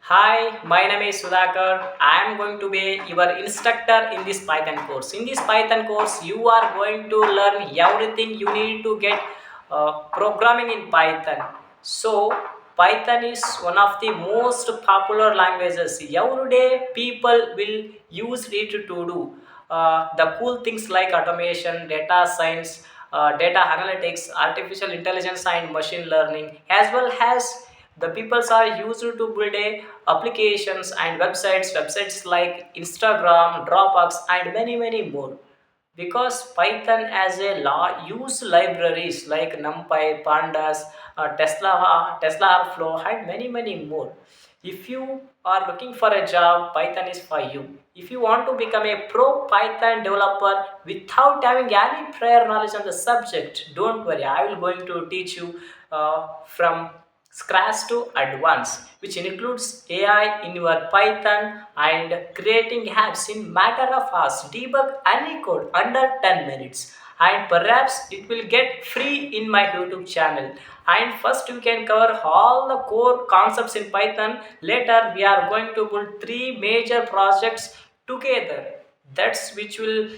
Hi, my name is Sudhakar. I am going to be your instructor in this Python course. In this Python course, you are going to learn everything you need to get programming in Python. So, Python is one of the most popular languages. Every day, people will use it to do the cool things like automation, data science, data analytics, artificial intelligence, and machine learning, as well as the peoples are used to build a applications and websites like Instagram, Dropbox, and many more. Because Python as a law use libraries like NumPy, Pandas, Tesla Airflow, and many more. If you are looking for a job, Python is for you. If you want to become a pro Python developer without having any prior knowledge on the subject, don't worry, I will going to teach you from scratch to advanced, which includes AI in your Python and creating apps in matter of hours, debug any code under 10 minutes. And perhaps it will get free in my YouTube channel. And first we can cover all the core concepts in Python. Later we are going to build three major projects together. That's which will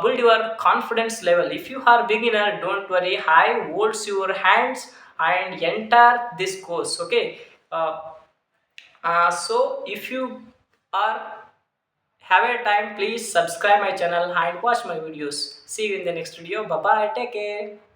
build your confidence level. If you are beginner, don't worry, I holds your hands and enter this course. Okay. uh, so if you are have a time, please subscribe my channel and watch my videos. See you in the next video. Bye bye, take care.